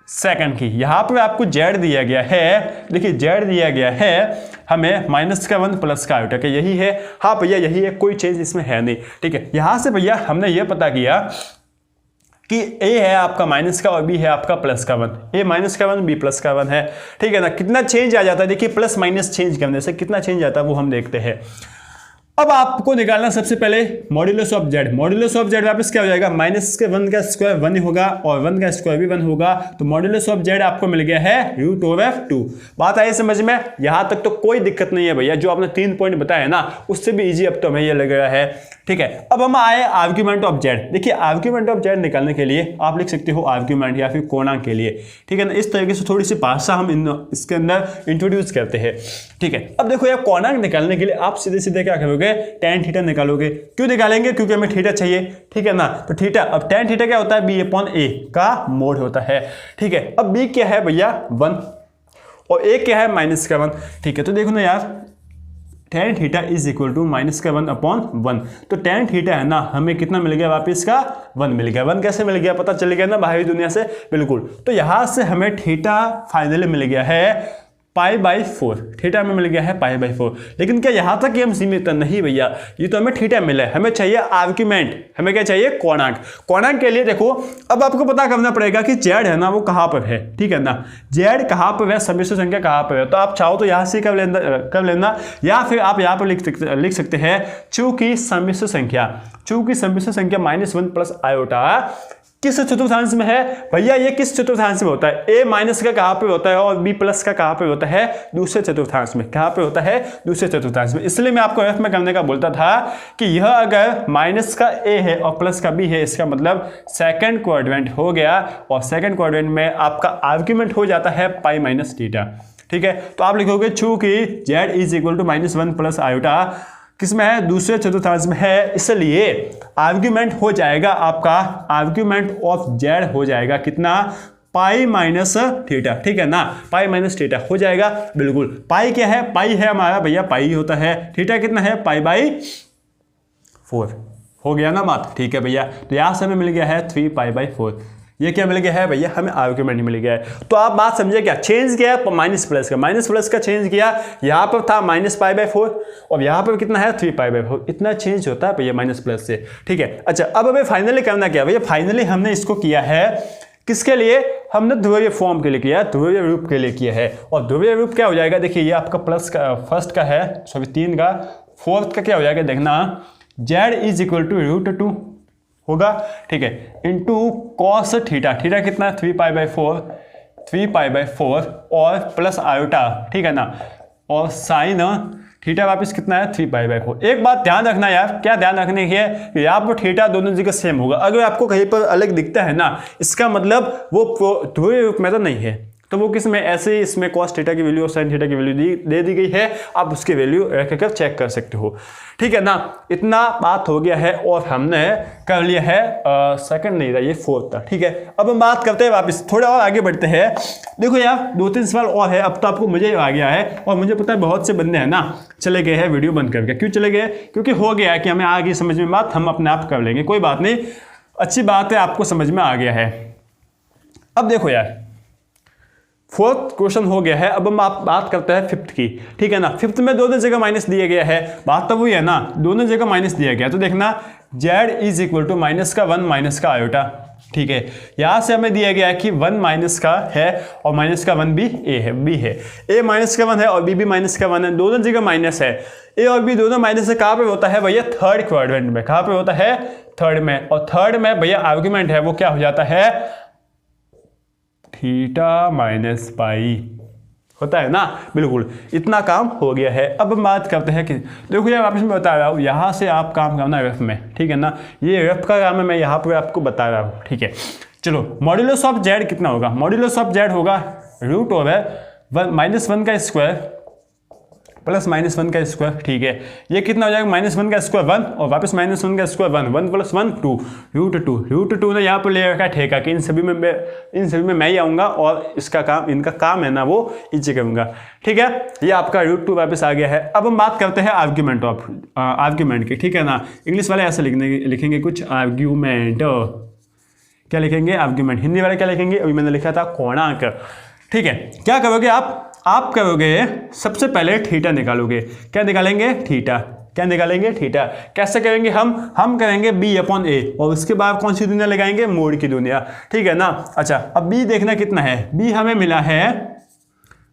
सेकंड की। यहां पर आपको जेड दिया गया है, देखिए जेड दिया गया है हमें माइनस का 1 प्लस का आयोटा, यही है, हाँ भैया यही है, कोई चेंज इसमें है नहीं, ठीक है। यहां से भैया हमने ये पता किया कि ए है आपका माइनस का और बी है आपका प्लस का 1, ए माइनस का 1 बी प्लस का 1 है, ठीक है ना। कितना चेंज आ जाता है, देखिए प्लस माइनस चेंज करने से कितना चेंज आता है वो हम देखते हैं। अब आपको निकालना सबसे पहले modulus of z, modulus of Z वापस क्या हो जाएगा, माइनस के 1 का स्क्वायर 1 ही होगा और 1 का स्क्वायर भी 1 होगा, तो मॉड्यूलस ऑफ जेड आपको मिल गया है √2। बात आई समझ में, यहां तक तो कोई दिक्कत नहीं है भैया, जो आपने 3 पॉइंट बताया ना उससे भी इजी अब तो हमें ये लग रहा है, ठीक है। अब हम आए आर्ग्यूमेंट ऑफ जेड। देखिए आर्ग्यूमेंट ऑफ जेड निकालने के लिए आप लिख सकते हो आर्ग्यूमेंट या फिर कोणांक के लिए, ठीक है ना। इस तरीके से थोड़ी सी भाषा हम इसके अंदर इंट्रोड्यूस करते हैं, ठीक है। अब देखो यार कोणांक निकालने के लिए आप सीधे सीधे क्या करोगे, tan थीटा निकालोगे। क्यों निकालेंगे, क्योंकि हमें थीटा चाहिए, ठीक है ना। तो थीटा, अब tan थीटा क्या होता है, b/a का मोड होता है, ठीक है। अब b क्या है भैया 1 और a क्या है माइनस का 1, ठीक है। तो देखो ना यार tan theta is equal to minus का 1/1, तो tan थीटा है ना हमें कितना मिल गया, वापस का 1 मिल गया। 1 कैसे मिल गया, पता चल गया ना बाहरी दुनिया से, बिल्कुल। तो यहां से हमें थीटा फाइनली मिल गया है पाई बाई 4, थीटा में मिल गया है पाई बाई 4। लेकिन क्या यहां तक ही हम सीमित है, नहीं भैया, ये तो हमें थीटा मिला है, हमें चाहिए आर्ग्यूमेंट, हमें क्या चाहिए, कोणांक। कोणांक के लिए देखो अब आपको पता करना पड़ेगा कि जेड है ना वो कहां पर है, ठीक है ना, जेड कहां पर है, समिश्र संख्या कहां पर है। तो आप चाहो तो यहां से कर लेना या फिर आप यहां पर लिख सकते हैं चूंकि समिश्र संख्या -1 प्लस आयोटा किस चतुर्थांश में है भैया, ये किस चतुर्थांश में होता है, ए माइनस का कहां पे होता है और बी प्लस का कहां पे होता है, दूसरे चतुर्थांश में। कहां पे होता है, दूसरे चतुर्थांश में। इसलिए मैं आपको एफ में करने का बोलता था कि यह अगर माइनस का ए है और प्लस का बी है, इसका मतलब सेकंड क्वाड्रेंट हो गया, और सेकंड क्वाड्रेंट में आपका आर्ग्यूमेंट हो जाता है पाई माइनस थीटा, ठीक है। तो आप लिखोगे चूंकि z is equal to -1 plus iota किसमें है, दूसरे चतुर्थांश में है, इसलिए आर्ग्यूमेंट हो जाएगा आपका, आर्ग्यूमेंट ऑफ जेड हो जाएगा कितना, पाई माइनस थीटा, ठीक है ना, पाई माइनस थीटा हो जाएगा, बिल्कुल। पाई क्या है, पाई है हमारा भैया, पाई होता है, थीटा कितना है, पाई बाई 4, हो गया ना बात, ठीक है भैया। तो यहां से हमें मिल गया है 3 पाई बाई 4, ये क्या मिल गया है भैया, हमें आर्ग्यूमेंट मिल गया है। तो आप बात समझे क्या, चेंज किया है माइनस प्लस का चेंज किया, यहां पर था -π/4 और यहां पर कितना है 3π/4, इतना चेंज होता है भैया माइनस प्लस से, ठीक है। अच्छा अब हमें फाइनली करना क्या भैया, फाइनली हमने इसको किया है किसके लिए, हमने ध्रुवीय फॉर्म के लिए किया, ध्रुवीय रूप के लिए किया है। और ध्रुवीय रूप क्या हो जाएगा, देखिए ये आपका प्लस का फर्स्ट का है, सॉरी 3 का, फोर्थ का क्या हो जाएगा, देखना जेड इज इक्वल टू √2 होगा, ठीक है, इंटू कॉस थीटा, थीटा कितना 3π/4 और प्लस आयोटा, ठीक है ना, और साइन थीटा वापस कितना है 3π/4। एक बात ध्यान रखना यार, क्या ध्यान रखने की है कि यहाँ पर थीटा दोनों जगह सेम होगा। अगर आपको कहीं पर अलग दिखता है ना, इसका मतलब वो ध्रुवीय रूप में तो नहीं है, तो वो किस में, ऐसे ही इसमें कॉस थीटा की वैल्यू और साइन थीटा की वैल्यू दे दी गई है, आप उसकी वैल्यू रखकर चेक कर सकते हो, ठीक है ना। इतना बात हो गया है और हमने कर लिया है सेकंड नहीं था, ये फोर्थ था, ठीक है। अब हम बात करते हैं वापस, थोड़ा और आगे बढ़ते हैं। देखो यार 2-3 सवाल और है, अब तो आपको मजे आ गया है, और मुझे पता है बहुत से बंदे हैं ना चले गए हैं वीडियो बंद करके। क्यों चले गए, क्योंकि हो गया है कि हमें आ गई समझ में बात, हम अपने आप कर लेंगे, कोई बात नहीं, अच्छी बात है, आपको समझ में आ गया है। अब देखो यार फोर्थ क्वेश्चन हो गया है, अब हम बात करते हैं फिफ्थ की, ठीक है ना। फिफ्थ में दोनों जगह माइनस दिया गया है, बात तो वही है ना, दोनों जगह माइनस दिया गया। तो देखना z is equal to -1 minus का आयोटा, ठीक है। यहां से हमें दिया गया है कि 1 माइनस का है और माइनस का 1 भी ए है, बी है, ए माइनस का 1 है और बी भी माइनस का 1 है, दोनों जगह माइनस है। ए और बी दोनों माइनस है, कहां पे होता है भैया, थर्ड क्वाड्रेंट में। कहां पे होता है, थर्ड में। और थर्ड में भैया आर्ग्यूमेंट है वो क्या हो जाता है, थीटा माइनस पाई होता है ना, बिल्कुल। इतना काम हो गया है। अब हम बात करते हैं कि देखो यार वापस मैं बता रहा हूँ, यहाँ से आप काम करना रफ में, ठीक है ना, ये रफ का काम है, मैं यहाँ पर आपको बता रहा हूँ, ठीक है। चलो मॉड्यूलस ऑफ जेड कितना होगा, मॉड्यूलस ऑफ जेड होगा √1 का स्क्वायर प्लस -1 का स्क्वायर, ठीक है। ये कितना हो जाएगा, -1 का स्क्वायर 1 और वापस -1 का स्क्वायर 1, 1 + 1 2, √2 ने यहाँ पर ले रखा ठेका कि इन सभी में मैं ही आऊँगा और इनका काम है ना वो इजी करूँगा, ठीक है। ये आपका √2 वापस आ गया है। अब हम बात करते हैं आर्ग्यूमेंट की, ठीक है ना। इंग्लिश वाले ऐसे लिखेंगे कुछ आर्ग्यूमेंट, क्या लिखेंगे, आर्ग्यूमेंट। हिंदी वाले क्या लिखेंगे, अभी मैंने लिखा था कोणांक, ठीक है। क्या करोगे आप करोगे सबसे पहले थीटा निकालोगे। क्या निकालेंगे, थीटा। क्या निकालेंगे, थीटा। कैसे करेंगे हम करेंगे b/a और उसके बाद कौन सी दुनिया लगाएंगे, मोड की दुनिया, ठीक है ना। अच्छा, अब b देखना कितना है, b हमें मिला है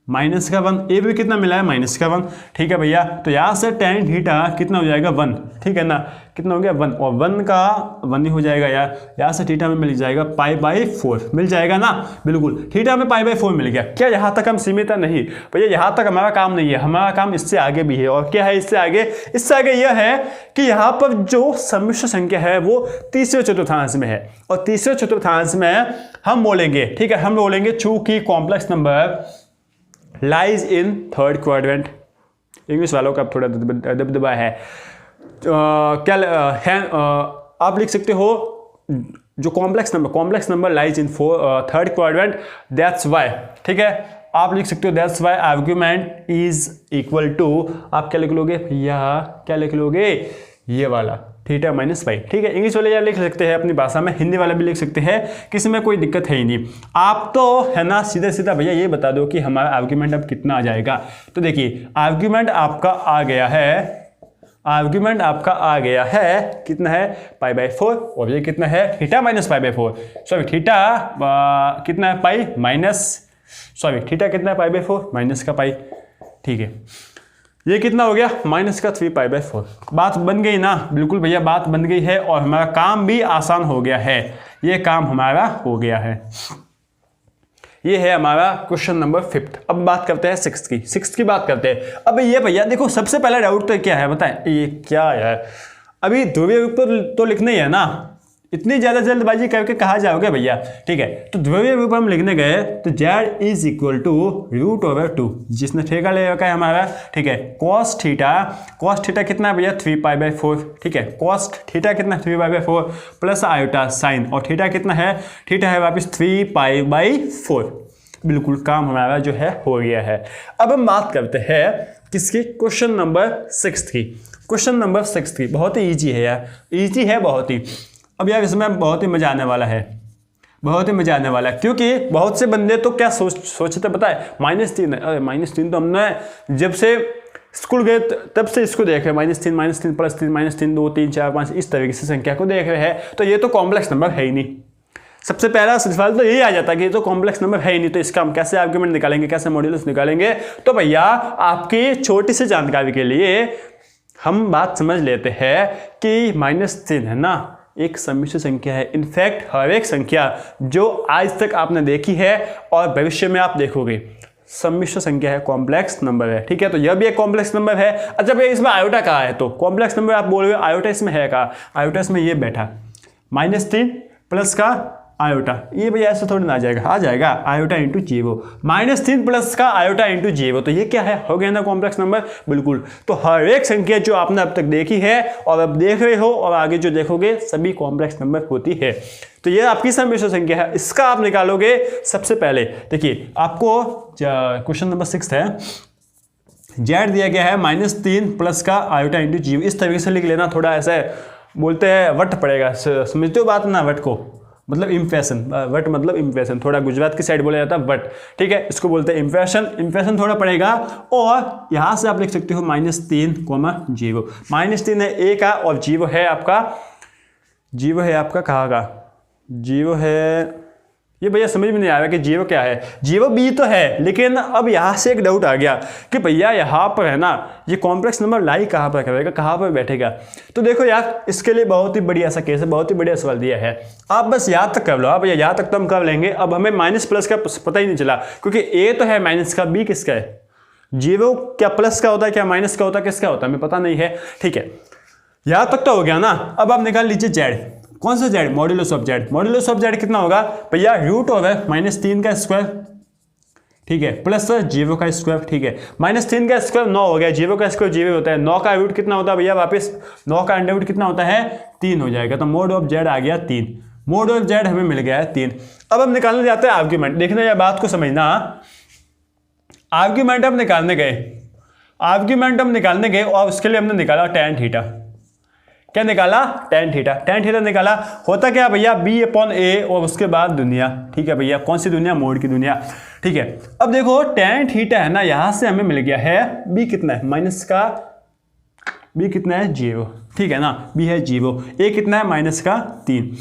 -1, ए भी कितना मिला है, -1, ठीक है भैया। तो यहाँ से tan थीटा कितना हो जाएगा, 1, ठीक है ना। कितना हो गया, 1, और 1 का 1 ही हो जाएगा यार। यहाँ से थीटा में मिल जाएगा π/4 मिल जाएगा ना, बिल्कुल। थीटा में π/4 मिल गया। क्या यहाँ तक हम सीमित है, नहीं भैया, यहाँ तक हमारा काम नहीं है, हमारा काम इससे आगे भी है। और क्या है इससे आगे यह है कि यहाँ पर जो सम्मिश्र संख्या है वो तीसरे चतुर्थांश में है, और तीसरे चतुर्थांश में हम बोलेंगे, ठीक है, हम बोलेंगे चूंकि complex number lies in third quadrant. English वालों का थोड़ा दबदबा है। आप लिख सकते हो जो complex number lies in third quadrant, that's why, ठीक है। आप लिख सकते हो that's why argument is equal to, आप क्या लिख लोगे भैया, क्या लिख लोगे, ये वाला थीटा -5, ठीक है। इंग्लिश वाले यार लिख सकते हैं अपनी भाषा में, हिंदी वाला भी लिख सकते हैं, किसी में कोई दिक्कत है ही नहीं। आप तो है ना सीधा भैया ये बता दो कि हमारा आर्ग्यूमेंट अब कितना आ जाएगा। तो देखिए आर्ग्यूमेंट आपका आ गया है, कितना है, π/4, और ये कितना है, थीटा -π/4, सॉरी थीटा कितना है, थीटा कितना है, π/4 माइनस का पाई, ठीक है। ये कितना हो गया, -3π/4। बात बन गई ना, बिल्कुल भैया बात बन गई है, और हमारा काम भी आसान हो गया है। ये काम हमारा हो गया है। ये है हमारा क्वेश्चन नंबर 5। अब बात करते हैं 6th की बात करते हैं। अब ये भैया देखो, सबसे पहला डाउट तो क्या है बताएं, ये क्या है, अभी ध्रुवीय रूप तो लिखना ही है ना, इतनी ज्यादा जल्दबाजी करके कहाँ जाओगे भैया, ठीक है। तो ध्रुवीय रूप हम लिखने गए तो z इज इक्वल टू √2, जिसने ठेका ले रखा है हमारा, ठीक है। cos थीटा कितना है भैया, 3π/4, ठीक है। cos थीटा कितना, 3π/4 प्लस आयोटा साइन, और थीटा कितना है, थीटा है वापस 3π/4। बिल्कुल काम हमारा जो है हो गया है। अब हम बात करते हैं किसकी, क्वेश्चन नंबर 6 की। क्वेश्चन नंबर 6 की बहुत ही ईजी है यार, ईजी है बहुत ही। अब यार इसमें बहुत ही मजा आने वाला है, क्योंकि बहुत से बंदे तो क्या सोचते पता है, -3 है। अरे -3 तो हमने जब से स्कूल गए तब से इसको देख रहे हैं, -3 + 3 -3 2 3 4 5 इस तरीके से संख्या को देख रहे हैं। तो ये तो कॉम्प्लेक्स नंबर है ही नहीं। सबसे पहला सवाल तो यही आ जाता है कि ये तो कॉम्प्लेक्स नंबर है ही नहीं, तो इसका हम कैसे आर्गुमेंट निकालेंगे, कैसे मॉड्यूलस निकालेंगे। तो भैया आपकी छोटी सी जानकारी के लिए हम बात समझ लेते हैं कि -3 है ना, एक सम्मिश्र संख्या है। इनफैक्ट हर एक संख्या जो आज तक आपने देखी है और भविष्य में आप देखोगे सम्मिश्र संख्या है, कॉम्प्लेक्स नंबर है, ठीक है। तो यह भी एक कॉम्प्लेक्स नंबर है। अच्छा भैया इसमें आयोटा कहाँ है, तो कॉम्प्लेक्स नंबर आप बोल रहे हो, आयोटा इसमें है कहाँ, आयोटा इसमें ये बैठा, -3 प्लस का आयोटा, ये भैया ऐसे थोड़ी ना आ जाएगा आयोटा इंटू 0, -3 प्लस का आयोटा इंटू 0, तो ये क्या है, हो गया ना कॉम्प्लेक्स नंबर, बिल्कुल। तो हर एक संख्या जो आपने अब तक देखी है और अब देख रहे हो और आगे जो देखोगे सभी कॉम्प्लेक्स नंबर होती है। तो ये आपकी सम्मिश्र संख्या है, इसका आप निकालोगे। सबसे पहले देखिए आपको क्वेश्चन नंबर 6 है, z दिया गया है -3 प्लस का आयोटा इंटू 0, इस तरीके से लिख लेना। थोड़ा ऐसे बोलते हैं वट पड़ेगा, समझते हो बात ना, वट को मतलब इम्प्रेशन, वट मतलब इम्प्रेशन, थोड़ा गुजरात की साइड बोला जाता है वट, ठीक है। इसको बोलते हैं इम्प्रेशन थोड़ा पड़ेगा। और यहाँ से आप लिख सकते हो -3, 0, -3 है a का और 0 है आपका कहाँ का, 0 है, ये भैया समझ में नहीं आ रहा कि 0 क्या है, 0 b तो है, लेकिन अब यहाँ से एक डाउट आ गया कि भैया यहाँ पर है ना, ये कॉम्प्लेक्स नंबर लाई कहाँ पर करेगा, कहाँ पर बैठेगा। तो देखो यार इसके लिए बहुत ही बढ़िया सा केस है, बहुत ही बढ़िया सवाल दिया है, आप बस याद तक कर लो। आप भैया याद तक तो हम कर लेंगे। अब हमें माइनस प्लस का पता ही नहीं चला, क्योंकि a तो है माइनस का, b किसका है, 0 क्या प्लस का होता है, क्या माइनस का होता है, किसका होता है हमें पता नहीं है, ठीक है। यहाँ तक तो हो गया ना। अब आप निकाल लीजिए z, कौन सा z, modulus of z। Modulus of z कितना होगा भैया, √3 का स्क्वायर, ठीक है, प्लस 0 का स्क्वायर, ठीक है, -3 का स्क्वायर 9 हो गया, 0 का स्क्वायर 0 होता है, 9 का रूट कितना होता है भैया, वापस 9 का अंडर रूट कितना होता है, 3 हो जाएगा, तो मोड ऑफ जेड आ गया 3, मोड ऑफ जेड हमें मिल गया है 3। अब हम निकालने जाते हैं आर्ग्यूमेंट, देखना यह बात को समझना, आर्ग्यूमेंट हम निकालने गए और उसके लिए हमने निकाला tan थीटा, क्या निकाला, tan थीटा निकाला, होता क्या भैया b/a और उसके बाद दुनिया, ठीक है भैया, कौन सी दुनिया, मोड की दुनिया, ठीक है। अब देखो tan थीटा है ना, यहां से हमें मिल गया है b कितना है, माइनस का b कितना है 0, ठीक है ना, b है 0, a कितना है माइनस का 3।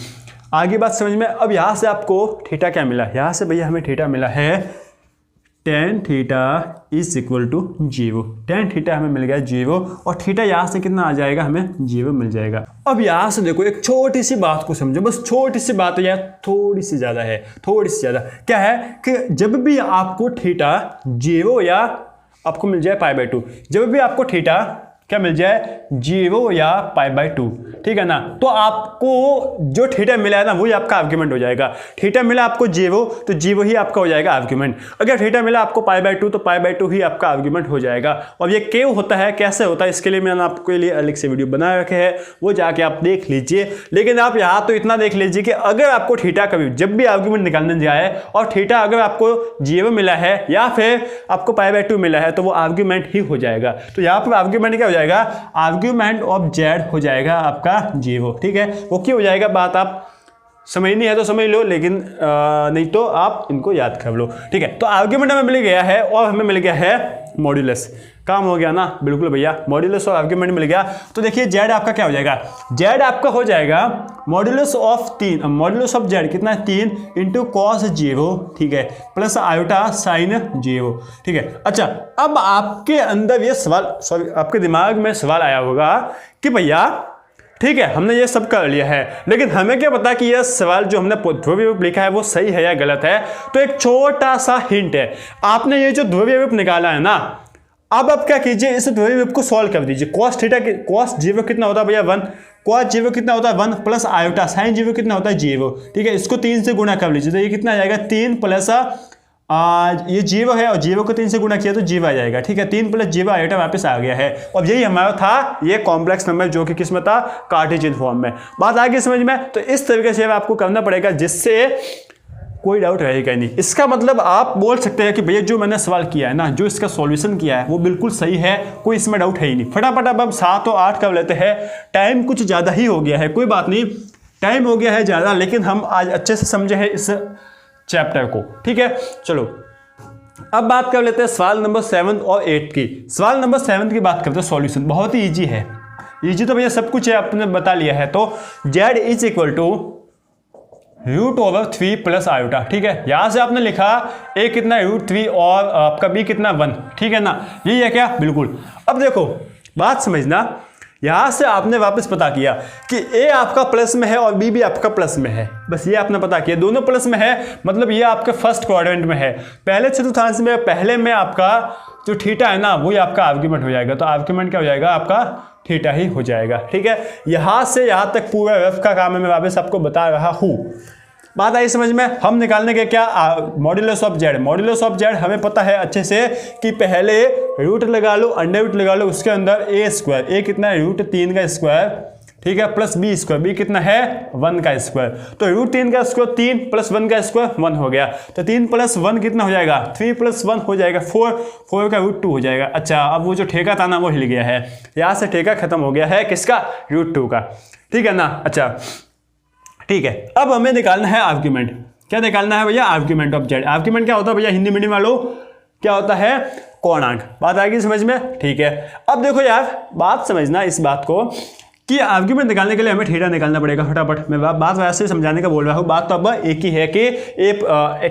आगे बात समझ में। अब यहां से आपको थीटा क्या मिला, यहां से भैया हमें थीटा मिला है tan theta is equal to 0, tan theta हमें मिल गया 0 और थीटा यहाँ से कितना आ जाएगा, हमें 0 मिल जाएगा। अब यहाँ से देखो एक छोटी सी बात को समझो, बस छोटी सी बात है या थोड़ी सी ज़्यादा है, थोड़ी सी ज़्यादा, क्या है कि जब भी आपको थीटा 0 या आपको मिल जाए π/2, जब भी आपको थीटा क्या मिल जाए 0 या π/2, ठीक है ना, तो आपको जो थीटा मिला है ना वही आपका आर्ग्यूमेंट हो जाएगा। थीटा मिला आपको 0 तो 0 ही आपका हो जाएगा आर्ग्यूमेंट, अगर थीटा मिला आपको π/2 तो π/2 ही आपका आर्ग्यूमेंट हो जाएगा। और ये क्यों होता है, कैसे होता है, इसके लिए मैंने आपके लिए अलग से वीडियो बना रखे हैं, वो जाके आप देख लीजिए। लेकिन आप यहाँ तो इतना देख लीजिए कि अगर आपको थीटा कभी जब भी आर्ग्यूमेंट निकालने जाए और थीटा अगर आपको 0 मिला है या फिर आपको π/2 मिला है तो वो आर्ग्यूमेंट ही हो जाएगा। तो यहाँ पर आर्ग्यूमेंट क्या हो जाएगा, आर्ग्यूमेंट ऑफ जेड हो जाएगा आपका 0, ठीक है। वो क्यों हो जाएगा, बात आप समझनी है तो समझ लो, लेकिन नहीं तो आप इनको याद कर लो, ठीक है। तो आर्ग्यूमेंट हमें मिल गया है और हमें मिल गया है मॉड्यूलस, काम हो गया ना, बिल्कुल भैया, मॉड्यूलस और आर्ग्यूमेंट मिल गया। तो देखिए जेड आपका क्या हो जाएगा, जेड आपका हो जाएगा modulus of 3, modulus of z कितना है 3 इंटू कॉस 0, ठीक है, प्लस आयोटा साइन 0, ठीक है। अच्छा, अब आपके अंदर ये सवाल, सॉरी आपके दिमाग में सवाल आया होगा कि भैया ठीक है हमने ये सब कर लिया है, लेकिन हमें क्या पता कि यह सवाल जो हमने ध्रुवीय रूप लिखा है वो सही है या गलत है। तो एक छोटा सा हिंट है, आपने ये जो ध्रुवीय रूप निकाला है ना, अब आप क्या कीजिए, इस ध्रुवीय रूप को सॉल्व कर दीजिए। cos थीटा cos 0 कितना होता है भैया 1, cos 0 कितना होता है 1 प्लस आयोटा साइन 0 कितना होता है 0, ठीक है, इसको 3 से गुणा कर लीजिए तो ये कितना आ जाएगा 3 प्लस ये 0 है और 0 को 3 से गुणा किया तो 0 आ जाएगा, ठीक है, 3 प्लस 0 आयोटा वापस आ गया है। और यही हमारा था ये कॉम्प्लेक्स नंबर जो कि किसमें था, कार्टेशियन फॉर्म में। बात आ गई समझ में। तो इस तरीके से आपको करना पड़ेगा जिससे कोई डाउट रहेगा नहीं। इसका मतलब आप बोल सकते हैं कि भैया जो मैंने सवाल किया है ना, जो इसका सॉल्यूशन किया है वो बिल्कुल सही है, कोई इसमें डाउट है ही नहीं। फटाफट अब 7 और 8 कर लेते हैं, टाइम कुछ ज़्यादा ही हो गया है, कोई बात नहीं, टाइम हो गया है ज़्यादा, लेकिन हम आज अच्छे से समझे हैं इस चैप्टर को, ठीक है। चलो अब बात कर लेते हैं सवाल नंबर 7 और 8 की। सवाल नंबर 7 की बात करते हैं, सॉल्यूशन बहुत ही इजी है, इजी तो भैया सब कुछ है, आपने बता लिया है। तो z is equal to √3 plus iota, ठीक है, यहां से आपने लिखा a कितना √3 और आपका b कितना 1, ठीक है ना, यही है क्या, बिल्कुल। अब देखो बात समझना, यहां से आपने वापस पता किया कि a आपका प्लस में है और b भी आपका प्लस में है, बस ये आपने पता किया, दोनों प्लस में है, मतलब ये आपके फर्स्ट क्वाड्रेंट में है। पहले चतुर्थांश में पहले में आपका जो थीटा है ना वही आपका आर्ग्यूमेंट हो जाएगा, तो आर्ग्यूमेंट क्या हो जाएगा आपका थीटा ही हो जाएगा, ठीक है। यहां से यहां तक पूरा रफ का काम है, मैं वापस आपको बता रहा हूं। बात आई समझ में। हम निकालने के क्या, modulus of z. Modulus of Z हमें पता है अच्छे से कि पहले रूट लगा लो, अंडर रूट लगा लो, उसके अंदर a स्क्वायर, a कितना है √3 का स्क्वायर, ठीक है, प्लस b स्क्वायर, b कितना है 1 का स्क्वायर, तो √3 का स्क्वायर 3 प्लस 1 का स्क्वायर 1 हो गया, तो 3 प्लस 1 कितना हो जाएगा 3 प्लस 1 हो जाएगा 4 का √2 हो जाएगा। अच्छा, अब वो जो ठेका था ना वो हिल गया है, यहाँ से ठेका खत्म हो गया है, किसका, √2 का, ठीक है ना। अच्छा ठीक है, अब हमें निकालना है आर्ग्यूमेंट। क्या निकालना है भैया, आर्ग्यूमेंट ऑफ जेड। आर्ग्यूमेंट क्या होता है भैया, हिंदी मीडियम वालों क्या होता है, कोणांक। बात आएगी समझ में, ठीक है। अब देखो यार बात समझना इस बात को कि आर्ग्यूमेंट निकालने के लिए हमें थीटा निकालना पड़ेगा फटाफट। मैं बात वैसे समझाने का बोल रहा हूँ, बात तो अब एक ही है कि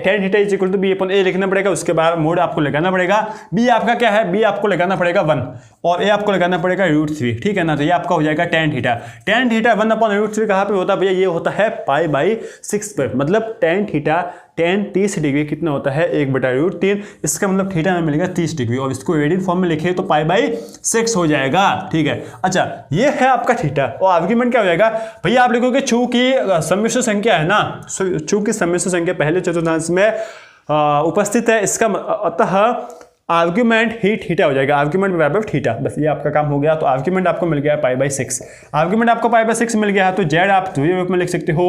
tan theta is equal to b/a लिखना पड़ेगा, उसके बाद मोड आपको लगाना पड़ेगा, b आपका क्या है, b आपको लगाना पड़ेगा 1 और a आपको लगाना पड़ेगा √3, ठीक है ना। तो ये आपका हो जाएगा tan थीटा। tan थीटा 1/√3 कहाँ पे होता है भैया, ये होता है π/6 पर, मतलब tan थीटा tan 30 डिग्री कितना होता है 1/√3, इसका मतलब थीटा में मिलेगा 30 डिग्री, और इसको रेडियन फॉर्म में लिखे तो π/6 हो जाएगा, ठीक है। अच्छा, ये है आपका थीटा। और आर्ग्यूमेंट क्या हो जाएगा भैया, आप लिखोगे चूंकि सम्मिश्र संख्या है ना, चूंकि सम्मिश्र संख्या पहले चतुर्थांश में उपस्थित है, इसका अतः आर्ग्यूमेंट ही थीटा हो जाएगा, आर्ग्यूमेंट बराबर थीटा। बस ये आपका काम हो गया। तो आर्ग्यूमेंट आपको मिल गया π/6, आर्ग्यूमेंट आपको π/6 मिल गया है, तो जेड आप ध्रुवीय रूप में लिख सकते हो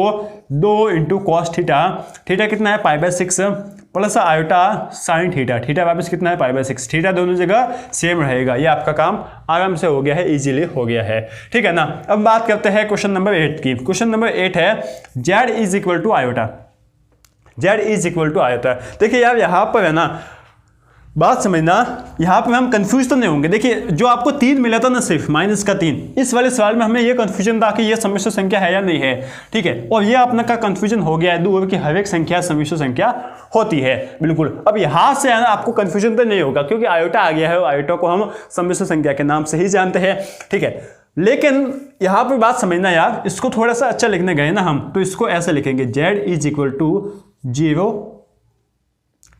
2 × cos थीटा, थीटा कितना है π/6 plus iota sine theta, theta वापस कितना है π/6, थीटा दोनों जगह सेम रहेगा। ये आपका काम आराम से हो गया है, इजीली हो गया है, ठीक है ना। अब बात करते हैं क्वेश्चन नंबर 8 की। क्वेश्चन नंबर 8 है z is equal to iota, z is equal to iota. देखिए यार यहाँ पर है ना बात समझना, यहाँ पे हम कंफ्यूज तो नहीं होंगे। देखिए जो आपको 3 मिला था ना सिर्फ -3, इस वाले सवाल में हमें ये कंफ्यूजन था कि ये सम्मिश्र संख्या है या नहीं है, ठीक है। और ये अपना का कंफ्यूजन हो गया है दूर कि हर एक संख्या सम्मिश्र संख्या होती है, बिल्कुल। अब यहाँ से है ना आपको कंफ्यूजन तो नहीं होगा क्योंकि आयोटा आ गया है, आयोटा को हम सम्मिश्र संख्या के नाम से ही जानते हैं, ठीक है। लेकिन यहाँ पर बात समझना यार, इसको थोड़ा सा अच्छा लिखने गए ना हम, तो इसको ऐसे लिखेंगे जेड इज इक्वल टू 0,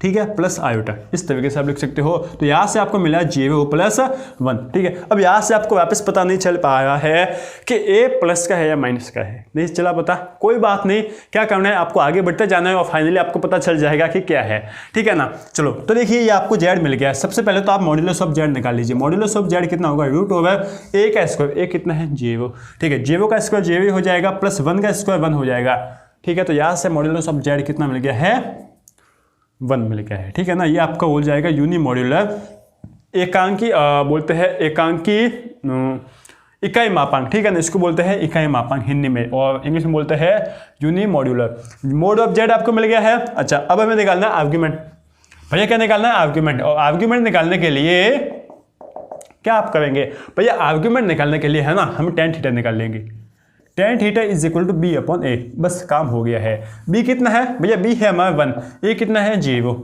ठीक है, प्लस आयोटा, इस तरीके से आप लिख सकते हो। तो यहाँ से आपको मिला 0 + 1, ठीक है। अब यहाँ से आपको वापस पता नहीं चल पा रहा है कि ए प्लस का है या माइनस का है, नहीं चला पता, कोई बात नहीं, क्या करना है आपको आगे बढ़ते जाना है और फाइनली आपको पता चल जाएगा कि क्या है, ठीक है ना। चलो तो देखिए ये आपको जेड मिल गया है। सबसे पहले तो आप मॉड्यूलस ऑफ जेड निकाल लीजिए। मॉड्यूलस ऑफ जेड कितना होगा, √a का स्क्वायर, ए कितना है 0, ठीक है, 0 का स्क्वायर 0 हो जाएगा, प्लस 1 का स्क्वायर 1 हो जाएगा, ठीक है। तो यहाँ से मॉड्यूलस ऑफ जेड कितना मिल गया है, 1 मिल गया है, ठीक है ना। ये आपका हो जाएगा यूनि मॉड्यूलर एकांकी, बोलते हैं एकांकी इकाई मापांक, ठीक है ना, इसको बोलते हैं इकाई मापांक हिंदी में, और इंग्लिश में बोलते हैं unimodular. Mod of z आपको मिल गया है। अच्छा अब हमें निकालना है आर्ग्यूमेंट। भैया क्या निकालना है, आर्ग्यूमेंट। और आर्ग्यूमेंट निकालने के लिए क्या आप करेंगे भैया, आर्ग्यूमेंट निकालने के लिए है ना हम tan थीटा निकाल लेंगे, tan theta is equal to b/a, बस काम हो गया है। b कितना है भैया, b है हमारा 1, a कितना है 0,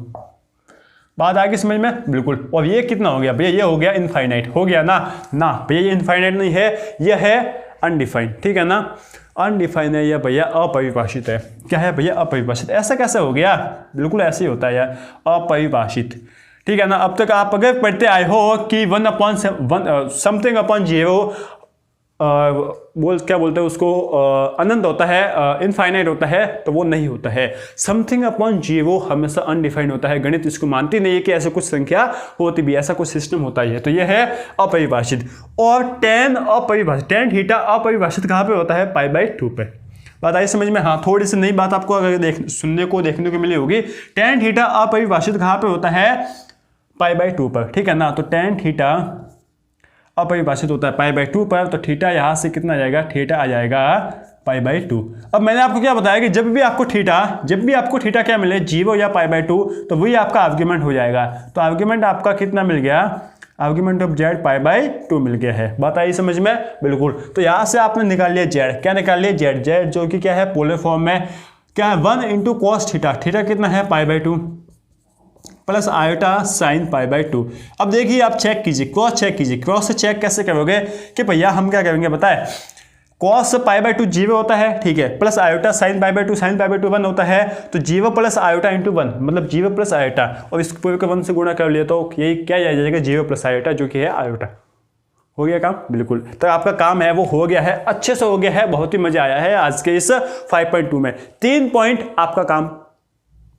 बात आ गई समझ में, बिल्कुल। और ये कितना हो गया भैया, ये हो गया इनफाइनाइट, हो गया ना, ना भैया ये इनफाइनाइट नहीं है, ये है अनडिफाइंड, ठीक है ना। अनडिफाइंड है या भैया अपरिभाषित है, क्या है भैया अपरिभाषित। ऐसा कैसे हो गया, बिल्कुल ऐसे ही होता है यार, अपरिभाषित, ठीक है ना। अब तक आप अगर पढ़ते आए हो कि 1/1 समथिंग अपॉन 0 क्या बोलते हैं उसको, अनंत होता है, इनफाइनाइट होता है, तो वो नहीं होता है। समथिंग अपॉन 0 हमेशा अनडिफाइंड होता है। गणित इसको मानती नहीं है कि ऐसा कुछ संख्या होती भी, ऐसा कुछ सिस्टम होता है, तो ये है अपरिभाषित। और tan अपरिभाषित, tan थीटा अपरिभाषित कहाँ पे होता है, π/2 पे। बात आई समझ में, हाँ थोड़ी सी नई बात आपको अगर देखने को मिली होगी। tan थीटा अपरिभाषित कहाँ पे होता है, π/2 पर, ठीक है ना। तो tan थीटा अपरिभाषित होता है π/2 पर, तो थीटा यहाँ से कितना आ जाएगा, थीटा आ जाएगा π/2। अब मैंने आपको क्या बताया कि जब भी आपको थीटा क्या मिले, 0 या π/2, तो वही आपका आर्ग्यूमेंट हो जाएगा। तो आर्ग्यूमेंट आपका कितना मिल गया, आर्ग्यूमेंट ऑफ जेड π/2 मिल गया है। बात आई समझ में, बिल्कुल। तो यहाँ से आपने निकाल लिया जेड, क्या निकाल लिया जेड जो कि क्या है पोलर फॉर्म में, क्या है 1 × cos थीटा, थीटा कितना है π/2 प्लस आयोटा साइन π/2। अब देखिए आप चेक कीजिए, क्रॉस चेक कीजिए। क्रॉस से चेक कैसे करोगे कि भैया हम क्या करेंगे बताए, cos π/2 0 होता है, ठीक है, प्लस आयोटा साइन π/2, साइन π/2 1 होता है, तो 0 प्लस आयोटा इंटू 1 मतलब 0 प्लस आयोटा, और इसको पूरे को 1 से गुणा कर लिया तो यही क्या आ जाएगा 0 प्लस आयोटा, जो कि है आयोटा। हो गया काम, बिल्कुल। तो आपका काम है वो हो गया है, अच्छे से हो गया है, बहुत ही मजा आया है आज के इस 5.2 में। 3 पॉइंट आपका काम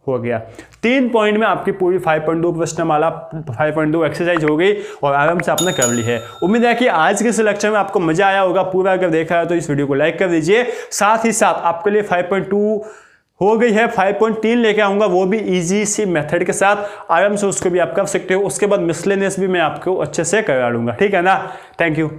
हो गया। 3 पॉइंट में आपकी पूरी 5.2 प्रश्नमाला 5.2 एक्सरसाइज हो गई और आराम से आपने कर ली है। उम्मीद है कि आज के इस लेक्चर में आपको मजा आया होगा। पूरा अगर देखा है तो इस वीडियो को लाइक कर दीजिए। साथ ही साथ आपके लिए 5.2 हो गई है, 5.3 लेके आऊंगा, वो भी इजी सी मेथड के साथ, आराम से उसको भी आप कर सकते हो। उसके बाद मिसलेनियस भी मैं आपको अच्छे से करा लूंगा, ठीक है ना। Thank you.